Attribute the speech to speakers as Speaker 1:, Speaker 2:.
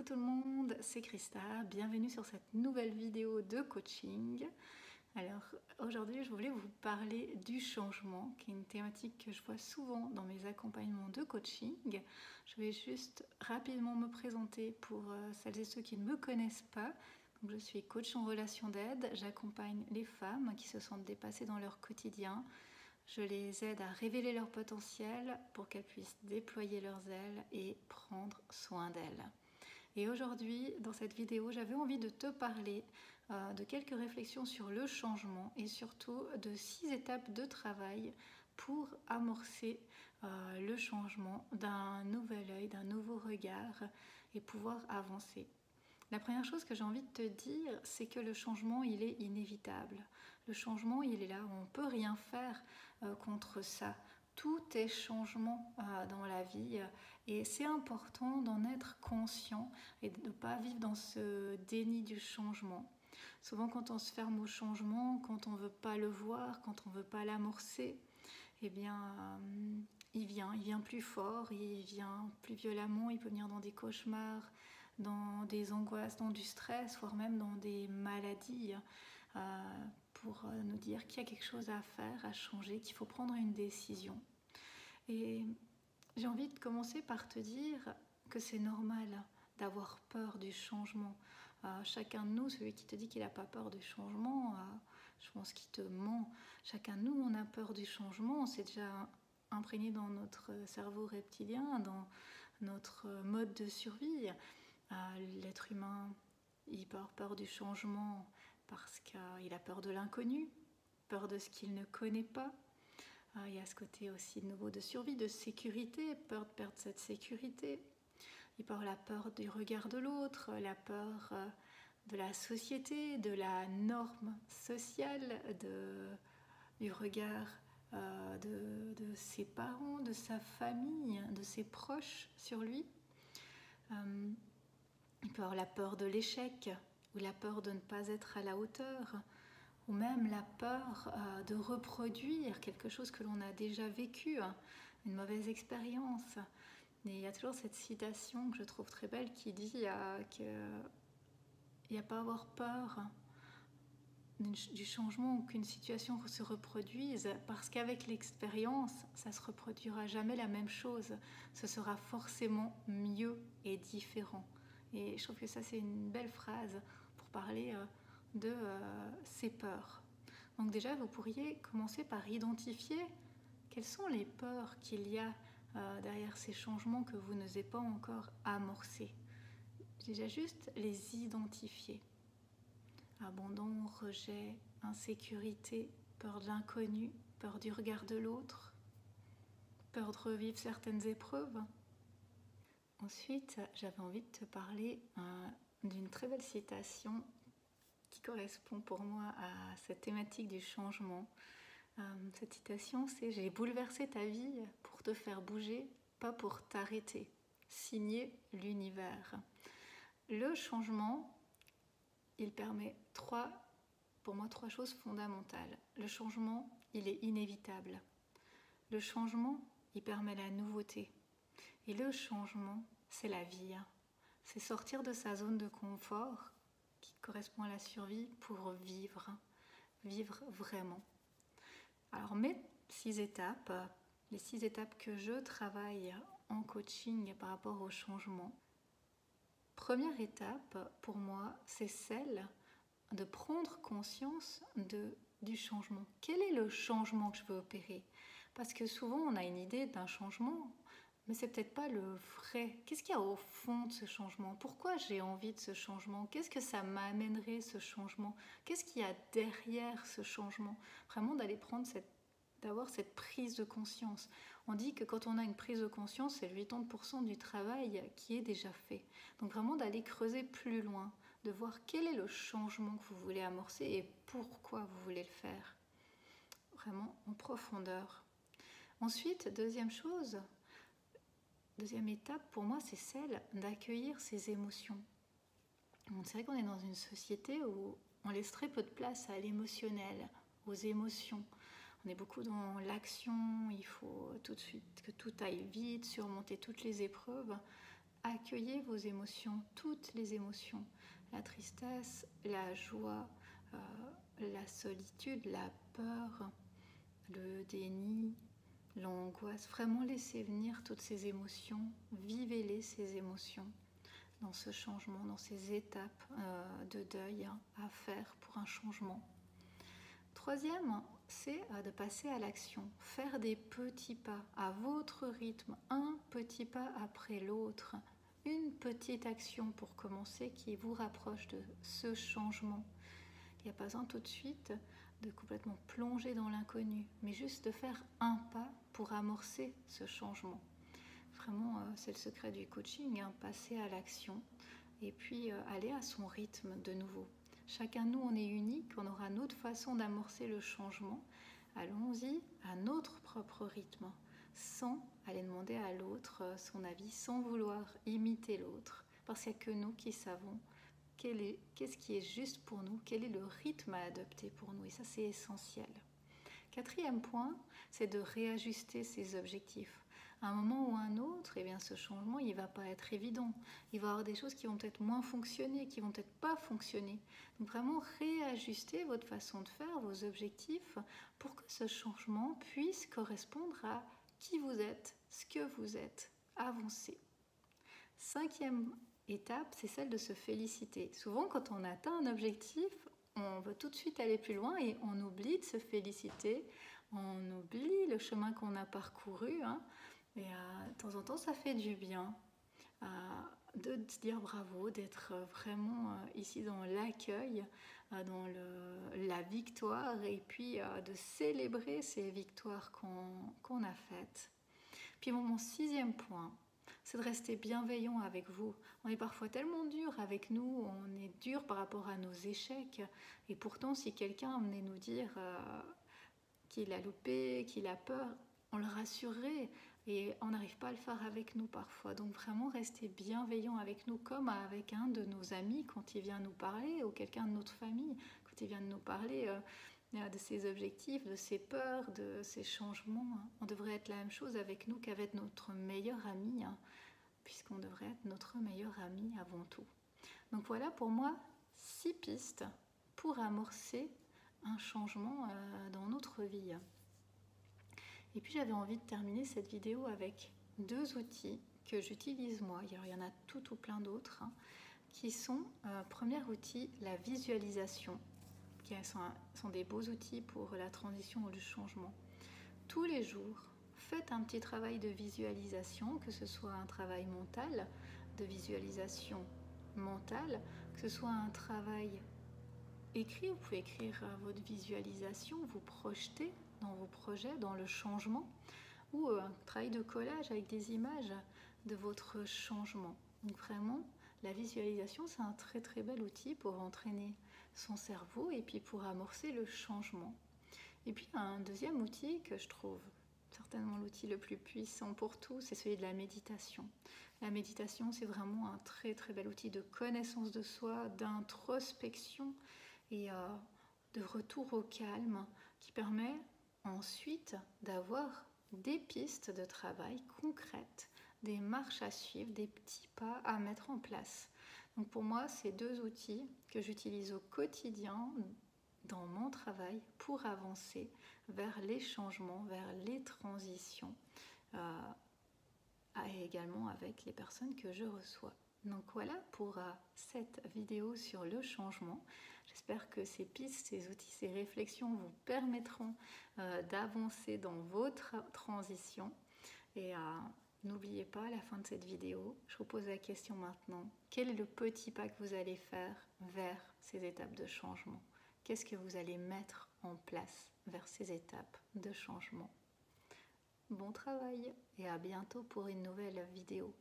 Speaker 1: Coucou tout le monde, c'est Christa, bienvenue sur cette nouvelle vidéo de coaching. Alors aujourd'hui je voulais vous parler du changement, qui est une thématique que je vois souvent dans mes accompagnements de coaching. Je vais juste rapidement me présenter pour celles et ceux qui ne me connaissent pas. Donc, je suis coach en relation d'aide, j'accompagne les femmes qui se sentent dépassées dans leur quotidien. Je les aide à révéler leur potentiel pour qu'elles puissent déployer leurs ailes et prendre soin d'elles. Et aujourd'hui, dans cette vidéo, j'avais envie de te parler de quelques réflexions sur le changement et surtout de 6 étapes de travail pour amorcer le changement d'un nouvel œil, d'un nouveau regard et pouvoir avancer. La première chose que j'ai envie de te dire, c'est que le changement, il est inévitable. Le changement, il est là, on ne peut rien faire contre ça. Tout est changement dans la vie et c'est important d'en être conscient et de ne pas vivre dans ce déni du changement. Souvent quand on se ferme au changement, quand on ne veut pas le voir, quand on ne veut pas l'amorcer, eh bien il vient plus fort, il vient plus violemment, il peut venir dans des cauchemars, dans des angoisses, dans du stress, voire même dans des maladies, pour nous dire qu'il y a quelque chose à faire, à changer, qu'il faut prendre une décision. Et j'ai envie de commencer par te dire que c'est normal d'avoir peur du changement. Chacun de nous, celui qui te dit qu'il n'a pas peur du changement, je pense qu'il te ment. Chacun de nous, on a peur du changement, c'est déjà imprégné dans notre cerveau reptilien, dans notre mode de survie. L'être humain, il a peur du changement parce qu'il a peur de l'inconnu, peur de ce qu'il ne connaît pas. Il y a ce côté aussi de nouveau de survie, de sécurité, peur de perdre cette sécurité. Il peut y avoir la peur du regard de l'autre, la peur de la société, de la norme sociale, du regard de ses parents, de sa famille, de ses proches sur lui. Il peut y avoir la peur de l'échec ou la peur de ne pas être à la hauteur, ou même la peur de reproduire quelque chose que l'on a déjà vécu, une mauvaise expérience. Et il y a toujours cette citation que je trouve très belle qui dit qu'il n'y a pas à avoir peur du changement ou qu'une situation se reproduise, parce qu'avec l'expérience, ça ne se reproduira jamais la même chose. Ce sera forcément mieux et différent. Et je trouve que ça, c'est une belle phrase pour parler de ces peurs. Donc déjà, vous pourriez commencer par identifier quelles sont les peurs qu'il y a derrière ces changements que vous n'osez pas encore amorcer. Déjà juste les identifier. Abandon, rejet, insécurité, peur de l'inconnu, peur du regard de l'autre, peur de revivre certaines épreuves. Ensuite, j'avais envie de te parler d'une très belle citation qui correspond pour moi à cette thématique du changement. Cette citation, c'est « J'ai bouleversé ta vie pour te faire bouger, pas pour t'arrêter. Signé l'univers ». Le changement, il permet pour moi trois choses fondamentales. Le changement, il est inévitable. Le changement, il permet la nouveauté. Et le changement, c'est la vie. C'est sortir de sa zone de confort qui correspond à la survie pour vivre vraiment. Alors mes 6 étapes, les 6 étapes que je travaille en coaching par rapport au changement. Première étape pour moi, c'est celle de prendre conscience du changement. Quel est le changement que je veux opérer? Parce que souvent on a une idée d'un changement, mais c'est peut-être pas le vrai. Qu'est-ce qu'il y a au fond de ce changement? Pourquoi j'ai envie de ce changement? Qu'est-ce que ça m'amènerait ce changement? Qu'est-ce qu'il y a derrière ce changement? Vraiment d'avoir cette prise de conscience. On dit que quand on a une prise de conscience, c'est 80% du travail qui est déjà fait. Donc vraiment d'aller creuser plus loin, de voir quel est le changement que vous voulez amorcer et pourquoi vous voulez le faire. Vraiment en profondeur. Ensuite, deuxième étape pour moi, c'est celle d'accueillir ses émotions. C'est vrai qu'on est dans une société où on laisse très peu de place à l'émotionnel, aux émotions. On est beaucoup dans l'action, il faut tout de suite que tout aille vite, surmonter toutes les épreuves. Accueillez vos émotions, toutes les émotions, la tristesse, la joie, la solitude, la peur, le déni, l'angoisse. Vraiment laissez venir toutes ces émotions, vivez-les ces émotions dans ce changement, dans ces étapes de deuil à faire pour un changement. Troisième, c'est de passer à l'action, faire des petits pas à votre rythme, un petit pas après l'autre, une petite action pour commencer qui vous rapproche de ce changement. Il n'y a pas besoin tout de suite de complètement plonger dans l'inconnu, mais juste de faire un pas pour amorcer ce changement. Vraiment, c'est le secret du coaching, passer à l'action et puis aller à son rythme de nouveau. Chacun de nous, on est unique, on aura notre façon d'amorcer le changement. Allons-y à notre propre rythme, sans aller demander à l'autre son avis, sans vouloir imiter l'autre, parce qu'il n'y a que nous qui savons qu'est-ce qui est juste pour nous, quel est le rythme à adopter pour nous, et ça c'est essentiel. Quatrième point, c'est de réajuster ses objectifs. À un moment ou à un autre, eh bien, ce changement, il ne va pas être évident. Il va y avoir des choses qui vont peut-être moins fonctionner, qui vont peut-être pas fonctionner. Donc vraiment réajuster votre façon de faire, vos objectifs, pour que ce changement puisse correspondre à qui vous êtes, ce que vous êtes, avancer. Cinquième étape, c'est celle de se féliciter. Souvent, quand on atteint un objectif, on veut tout de suite aller plus loin et on oublie de se féliciter, on oublie le chemin qu'on a parcouru. Et de temps en temps, ça fait du bien de se dire bravo, d'être vraiment ici dans l'accueil, dans la victoire, et puis de célébrer ces victoires qu'on a faites. Puis mon sixième point, c'est de rester bienveillant avec vous. On est parfois tellement dur avec nous, on est dur par rapport à nos échecs, et pourtant si quelqu'un venait nous dire qu'il a loupé, qu'il a peur, on le rassurerait, et on n'arrive pas à le faire avec nous parfois. Donc vraiment rester bienveillant avec nous, comme avec un de nos amis quand il vient nous parler, ou quelqu'un de notre famille quand il vient de nous parler de ses objectifs, de ses peurs, de ses changements. On devrait être la même chose avec nous qu'avec notre meilleur ami, puisqu'on devrait être notre meilleur ami avant tout. Donc voilà pour moi 6 pistes pour amorcer un changement dans notre vie. Et puis j'avais envie de terminer cette vidéo avec 2 outils que j'utilise moi. Alors, il y en a tout ou plein d'autres, qui sont, premier outil, la visualisation, qui sont des beaux outils pour la transition ou le changement. Tous les jours, faites un petit travail de visualisation, que ce soit un travail mental, de visualisation mentale, que ce soit un travail écrit, vous pouvez écrire votre visualisation, vous projeter dans vos projets, dans le changement, ou un travail de collage avec des images de votre changement. Donc vraiment, la visualisation, c'est un très très bel outil pour entraîner son cerveau et puis pour amorcer le changement. Et puis un deuxième outil que je trouve certainement l'outil le plus puissant pour tout, c'est celui de la méditation. La méditation, c'est vraiment un très très bel outil de connaissance de soi, d'introspection et de retour au calme qui permet ensuite d'avoir des pistes de travail concrètes, des marches à suivre, des petits pas à mettre en place. Donc pour moi, c'est 2 outils que j'utilise au quotidien dans mon travail pour avancer vers les changements, vers les transitions, et également avec les personnes que je reçois. Donc voilà pour cette vidéo sur le changement. J'espère que ces pistes, ces outils, ces réflexions vous permettront d'avancer dans votre transition. Et n'oubliez pas, à la fin de cette vidéo, je vous pose la question maintenant. Quel est le petit pas que vous allez faire vers ces étapes de changement? Qu'est-ce que vous allez mettre en place vers ces étapes de changement? Bon travail et à bientôt pour une nouvelle vidéo.